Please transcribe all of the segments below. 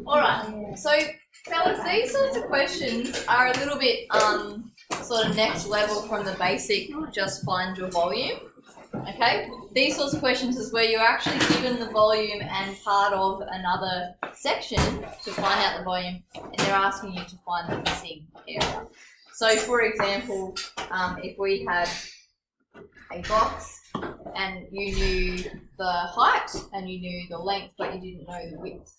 All right. So, fellas, these sorts of questions are a little bit sort of next level from the basic just find your volume. Okay? These sorts of questions is where you're actually given the volume and part of another section to find out the volume, and they're asking you to find the missing area. So, for example, if we had a box and you knew the height and you knew the length, but you didn't know the width,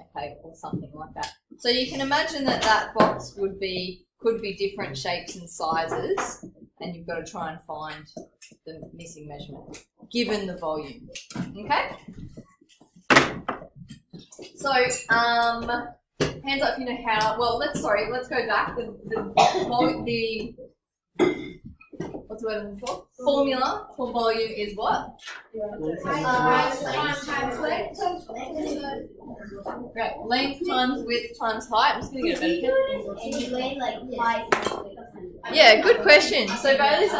okay, or something like that. So you can imagine that that box could be different shapes and sizes, and you've got to try and find the missing measurement given the volume. Okay. So hands up if you know how. Well, let's go back. What's the word I'm looking for? Formula for volume is what? Right, length times width times height. I'm just going to get a better pen. Yeah, good question. So Bailey's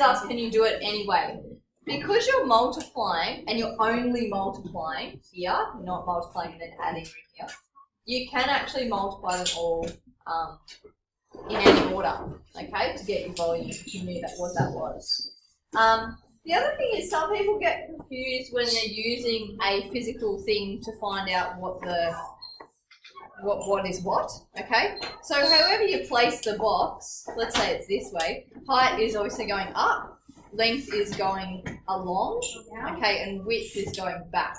asked, can you do it anyway? Because you're multiplying, and you're only multiplying here, not multiplying and then adding here, you can actually multiply them all in any order, okay, to get your volume, if you knew what that was. The other thing is some people get confused when they're using a physical thing to find out what is what, okay? So however you place the box, let's say it's this way, height is obviously going up, length is going along, okay, and width is going back.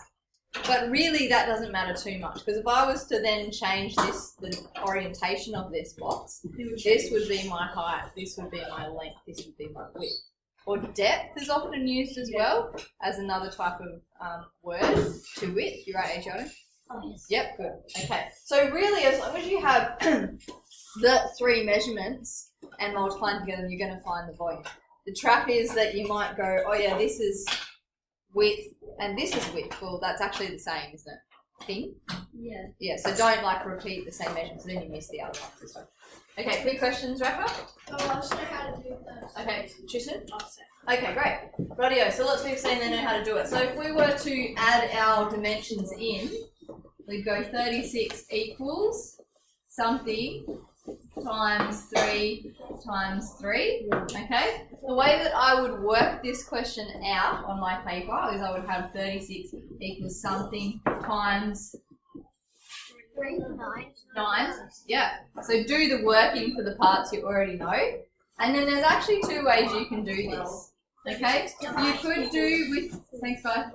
But really that doesn't matter too much, because if I was to then change the orientation of this box, this would be my height, this would be my length, this would be my width. Or depth is often used as well as another type of word to width. You right, Adriana? Oh, yes. Yep, good. Okay. So really, as long as you have the three measurements and multiplying together, you're going to find the volume. The trap is that you might go, oh yeah, this is width and this is width. Well, that's actually the same, isn't it? Thing? Yeah. Yeah, so don't repeat the same measurements, then you miss the other ones. So. Okay, quick questions, Rafa? Oh, I just know how to do this. Okay, Tristan? Okay, great. Rightio, so lots of people saying they know how to do it. So if we were to add our dimensions in, we'd go 36 equals something times 3 times 3, okay? The way that I would work this question out on my paper is I would have 36 equals something times 9. Yeah. So do the working for the parts you already know. And then there's actually two ways you can do this. Okay? You could do with, thanks guys,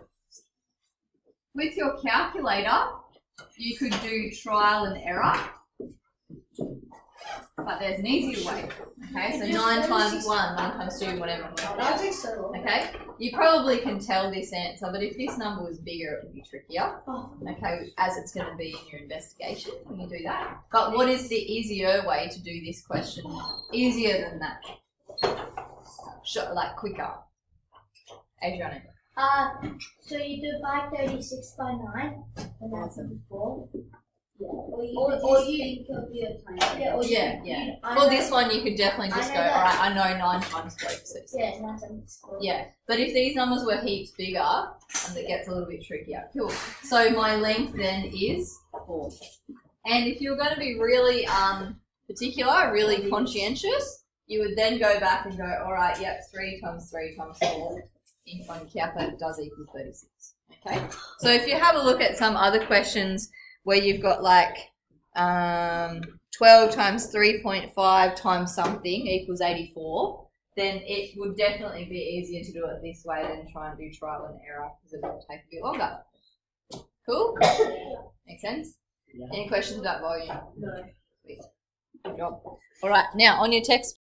with your calculator, you could do trial and error. But there's an easier way. Okay, so 9 times 1, 9 times 2, whatever. Okay, you probably can tell this answer, but if this number was bigger, it would be trickier. Okay, as it's going to be in your investigation when you do that. But what is the easier way to do this question? Easier than that. Like quicker. Adriana. So you divide 36 by 9, and that's before. Yeah. For this one, you could definitely just go, all right, I know 9 times 3. Yeah, 9 times 4. Yeah, but if these numbers were heaps bigger, and it gets a little bit trickier. Cool. So my length then is 4. And if you're going to be really particular, really conscientious, you would then go back and go, all right, yep, 3 times 3 times 4 in on your calculator does equal 36. Okay. So if you have a look at some other questions where you've got like 12 times 3.5 times something equals 84, then it would definitely be easier to do it this way than try and do trial and error because it will take a bit longer. Cool? Make sense? Yeah. Any questions about volume? No. Sweet. Good job. All right, now on your text